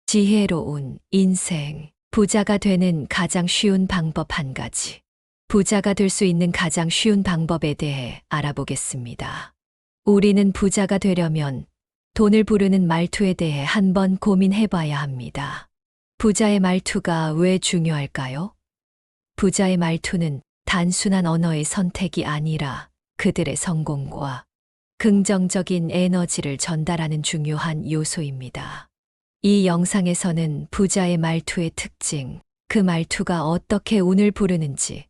지혜로운 인생. 부자가 되는 가장 쉬운 방법 한 가지. 부자가 될 수 있는 가장 쉬운 방법에 대해 알아보겠습니다. 우리는 부자가 되려면 돈을 부르는 말투에 대해 한번 고민해 봐야 합니다. 부자의 말투가 왜 중요할까요? 부자의 말투는 단순한 언어의 선택이 아니라 그들의 성공과 긍정적인 에너지를 전달하는 중요한 요소입니다. 이 영상에서는 부자의 말투의 특징, 그 말투가 어떻게 운을 부르는지,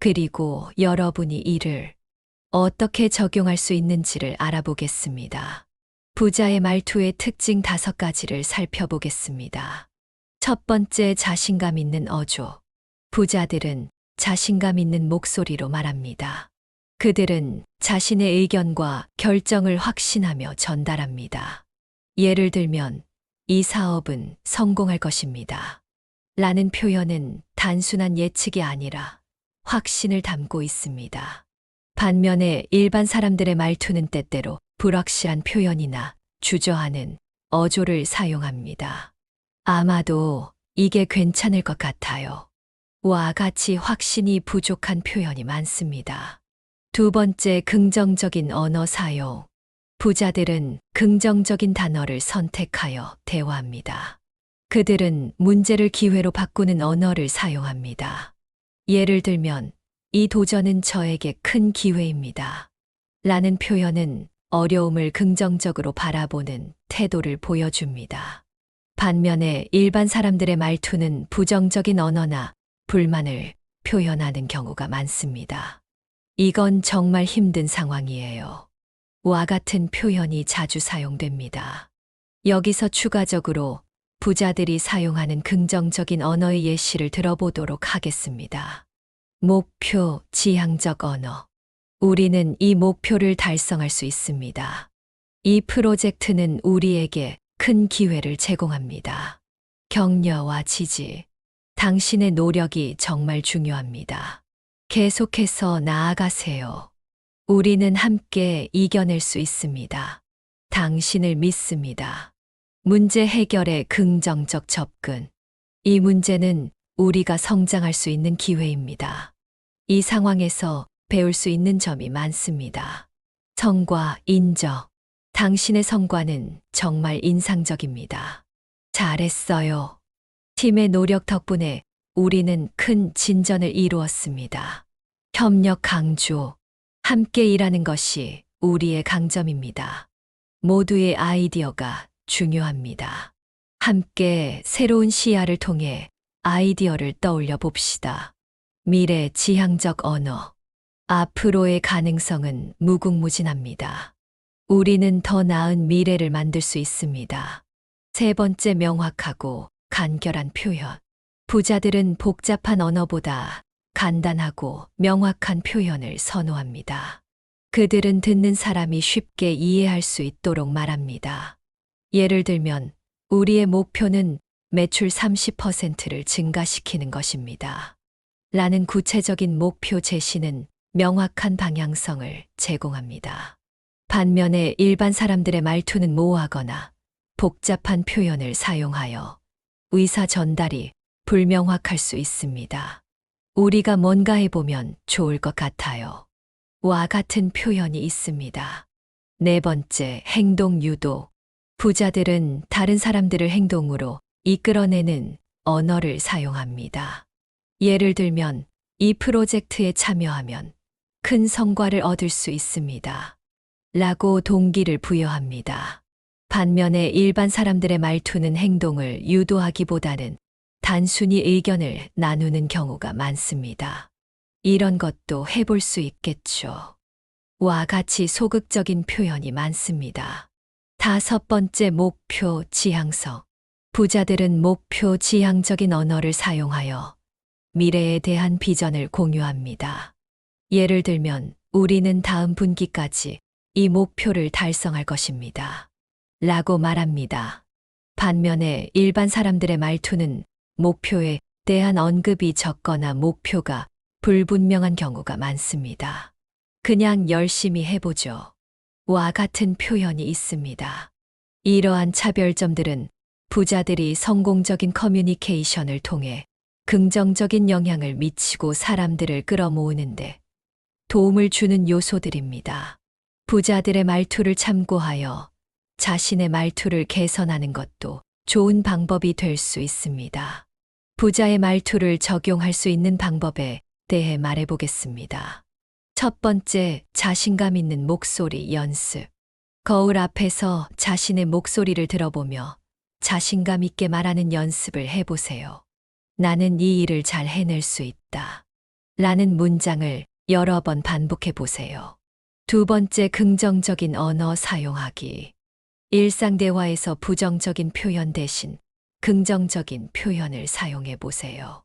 그리고 여러분이 이를 어떻게 적용할 수 있는지를 알아보겠습니다. 부자의 말투의 특징 5가지를 살펴보겠습니다. 첫 번째, 자신감 있는 어조. 부자들은 자신감 있는 목소리로 말합니다. 그들은 자신의 의견과 결정을 확신하며 전달합니다. 예를 들면, 이 사업은 성공할 것입니다. 라는 표현은 단순한 예측이 아니라 확신을 담고 있습니다. 반면에 일반 사람들의 말투는 때때로 불확실한 표현이나 주저하는 어조를 사용합니다. 아마도 이게 괜찮을 것 같아요. 와 같이 확신이 부족한 표현이 많습니다. 두 번째, 긍정적인 언어 사용. 부자들은 긍정적인 단어를 선택하여 대화합니다. 그들은 문제를 기회로 바꾸는 언어를 사용합니다. 예를 들면, 이 도전은 저에게 큰 기회입니다. 라는 표현은 어려움을 긍정적으로 바라보는 태도를 보여줍니다. 반면에 일반 사람들의 말투는 부정적인 언어나 불만을 표현하는 경우가 많습니다. 이건 정말 힘든 상황이에요. 와 같은 표현이 자주 사용됩니다. 여기서 추가적으로 부자들이 사용하는 긍정적인 언어의 예시를 들어보도록 하겠습니다. 목표, 지향적 언어. 우리는 이 목표를 달성할 수 있습니다. 이 프로젝트는 우리에게 큰 기회를 제공합니다. 격려와 지지. 당신의 노력이 정말 중요합니다. 계속해서 나아가세요. 우리는 함께 이겨낼 수 있습니다. 당신을 믿습니다. 문제 해결의 긍정적 접근. 이 문제는 우리가 성장할 수 있는 기회입니다. 이 상황에서 배울 수 있는 점이 많습니다. 성과, 인정. 당신의 성과는 정말 인상적입니다. 잘했어요. 팀의 노력 덕분에 우리는 큰 진전을 이루었습니다. 협력 강조. 함께 일하는 것이 우리의 강점입니다. 모두의 아이디어가 중요합니다. 함께 새로운 시야를 통해 아이디어를 떠올려 봅시다. 미래 지향적 언어. 앞으로의 가능성은 무궁무진합니다. 우리는 더 나은 미래를 만들 수 있습니다. 세 번째, 명확하고 간결한 표현. 부자들은 복잡한 언어보다 간단하고 명확한 표현을 선호합니다. 그들은 듣는 사람이 쉽게 이해할 수 있도록 말합니다. 예를 들면, 우리의 목표는 매출 30%를 증가시키는 것입니다. 라는 구체적인 목표 제시는 명확한 방향성을 제공합니다. 반면에 일반 사람들의 말투는 모호하거나 복잡한 표현을 사용하여 의사 전달이 불명확할 수 있습니다. 우리가 뭔가 해보면 좋을 것 같아요. 와 같은 표현이 있습니다. 네 번째, 행동 유도. 부자들은 다른 사람들을 행동으로 이끌어내는 언어를 사용합니다. 예를 들면, 이 프로젝트에 참여하면 큰 성과를 얻을 수 있습니다. 라고 동기를 부여합니다. 반면에 일반 사람들의 말투는 행동을 유도하기보다는 단순히 의견을 나누는 경우가 많습니다. 이런 것도 해볼 수 있겠죠. 와 같이 소극적인 표현이 많습니다. 다섯 번째, 목표 지향성. 부자들은 목표 지향적인 언어를 사용하여 미래에 대한 비전을 공유합니다. 예를 들면, 우리는 다음 분기까지 이 목표를 달성할 것입니다. 라고 말합니다. 반면에 일반 사람들의 말투는 목표에 대한 언급이 적거나 목표가 불분명한 경우가 많습니다. 그냥 열심히 해보죠. 와 같은 표현이 있습니다. 이러한 차별점들은 부자들이 성공적인 커뮤니케이션을 통해 긍정적인 영향을 미치고 사람들을 끌어모으는데 도움을 주는 요소들입니다. 부자들의 말투를 참고하여 자신의 말투를 개선하는 것도 좋은 방법이 될 수 있습니다. 부자의 말투를 적용할 수 있는 방법에 대해 말해보겠습니다. 첫 번째, 자신감 있는 목소리 연습. 거울 앞에서 자신의 목소리를 들어보며 자신감 있게 말하는 연습을 해보세요. 나는 이 일을 잘 해낼 수 있다. 라는 문장을 여러 번 반복해 보세요. 두 번째, 긍정적인 언어 사용하기. 일상 대화에서 부정적인 표현 대신 긍정적인 표현을 사용해 보세요.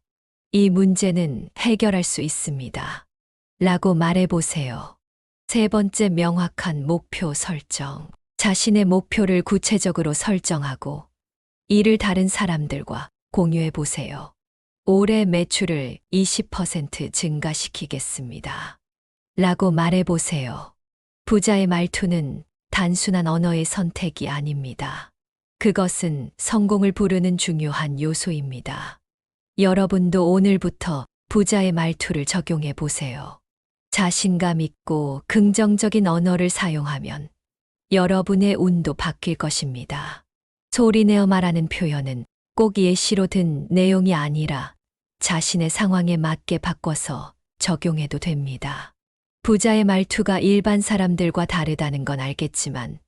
이 문제는 해결할 수 있습니다. 라고 말해 보세요. 세 번째, 명확한 목표 설정. 자신의 목표를 구체적으로 설정하고 이를 다른 사람들과 공유해 보세요. 올해 매출을 20% 증가시키겠습니다. 라고 말해 보세요. 부자의 말투는 단순한 언어의 선택이 아닙니다. 그것은 성공을 부르는 중요한 요소입니다. 여러분도 오늘부터 부자의 말투를 적용해 보세요. 자신감 있고 긍정적인 언어를 사용하면 여러분의 운도 바뀔 것입니다. 소리내어 말하는 표현은 꼭 예시로 든 내용이 아니라 자신의 상황에 맞게 바꿔서 적용해도 됩니다. 부자의 말투가 일반 사람들과 다르다는 건 알겠지만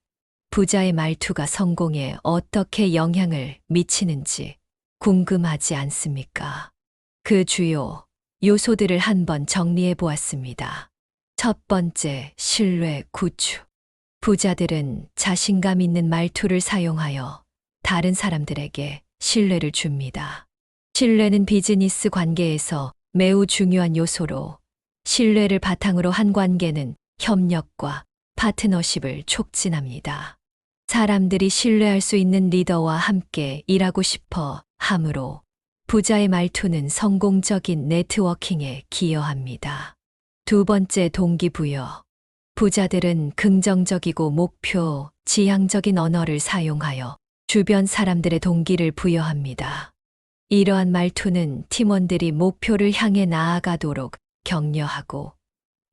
부자의 말투가 성공에 어떻게 영향을 미치는지 궁금하지 않습니까? 그 주요 요소들을 한번 정리해 보았습니다. 첫 번째, 신뢰 구축. 부자들은 자신감 있는 말투를 사용하여 다른 사람들에게 신뢰를 줍니다. 신뢰는 비즈니스 관계에서 매우 중요한 요소로 신뢰를 바탕으로 한 관계는 협력과 파트너십을 촉진합니다. 사람들이 신뢰할 수 있는 리더와 함께 일하고 싶어 하므로 부자의 말투는 성공적인 네트워킹에 기여합니다. 두 번째, 동기부여. 부자들은 긍정적이고 목표, 지향적인 언어를 사용하여 주변 사람들의 동기를 부여합니다. 이러한 말투는 팀원들이 목표를 향해 나아가도록 격려하고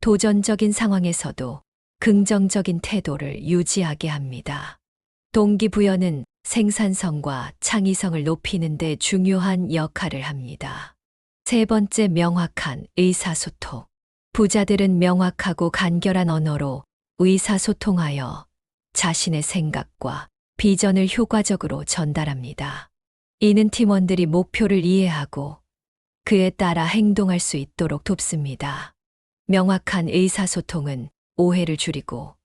도전적인 상황에서도 긍정적인 태도를 유지하게 합니다. 동기부여는 생산성과 창의성을 높이는 데 중요한 역할을 합니다. 세 번째, 명확한 의사소통. 부자들은 명확하고 간결한 언어로 의사소통하여 자신의 생각과 비전을 효과적으로 전달합니다. 이는 팀원들이 목표를 이해하고 그에 따라 행동할 수 있도록 돕습니다. 명확한 의사소통은 오해를 줄이고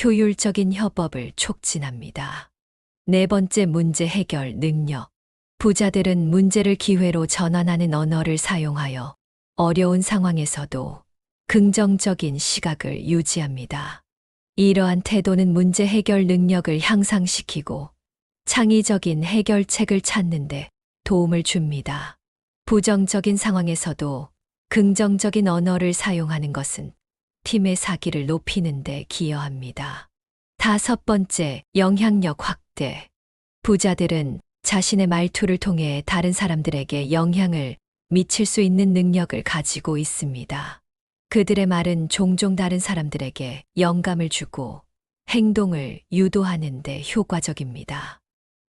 효율적인 협업을 촉진합니다. 네 번째, 문제 해결 능력. 부자들은 문제를 기회로 전환하는 언어를 사용하여 어려운 상황에서도 긍정적인 시각을 유지합니다. 이러한 태도는 문제 해결 능력을 향상시키고 창의적인 해결책을 찾는 데 도움을 줍니다. 부정적인 상황에서도 긍정적인 언어를 사용하는 것은 팀의 사기를 높이는 데 기여합니다. 다섯 번째, 영향력 확대. 부자들은 자신의 말투를 통해 다른 사람들에게 영향을 미칠 수 있는 능력을 가지고 있습니다. 그들의 말은 종종 다른 사람들에게 영감을 주고 행동을 유도하는 데 효과적입니다.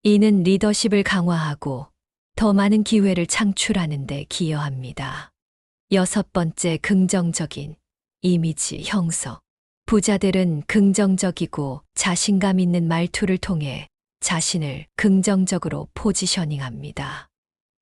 이는 리더십을 강화하고 더 많은 기회를 창출하는 데 기여합니다. 여섯 번째, 긍정적인 이미지 형성. 부자들은 긍정적이고 자신감 있는 말투를 통해 자신을 긍정적으로 포지셔닝합니다.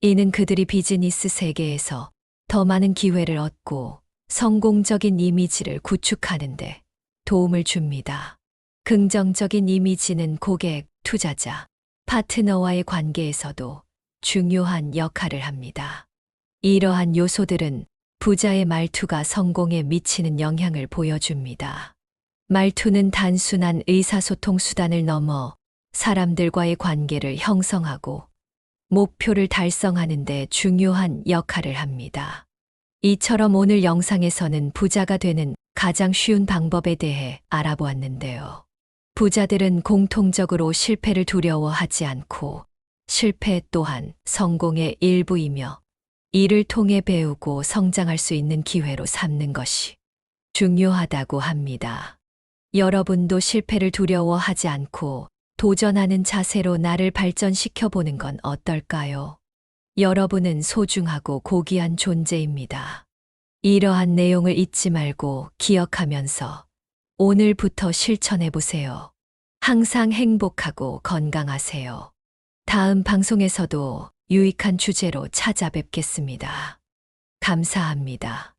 이는 그들이 비즈니스 세계에서 더 많은 기회를 얻고 성공적인 이미지를 구축하는데 도움을 줍니다. 긍정적인 이미지는 고객, 투자자, 파트너와의 관계에서도 중요한 역할을 합니다. 이러한 요소들은 부자의 말투가 성공에 미치는 영향을 보여줍니다. 말투는 단순한 의사소통 수단을 넘어 사람들과의 관계를 형성하고 목표를 달성하는 데 중요한 역할을 합니다. 이처럼 오늘 영상에서는 부자가 되는 가장 쉬운 방법에 대해 알아보았는데요. 부자들은 공통적으로 실패를 두려워하지 않고 실패 또한 성공의 일부이며 이를 통해 배우고 성장할 수 있는 기회로 삼는 것이 중요하다고 합니다. 여러분도 실패를 두려워하지 않고 도전하는 자세로 나를 발전시켜 보는 건 어떨까요? 여러분은 소중하고 고귀한 존재입니다. 이러한 내용을 잊지 말고 기억하면서 오늘부터 실천해 보세요. 항상 행복하고 건강하세요. 다음 방송에서도 유익한 주제로 찾아뵙겠습니다. 감사합니다.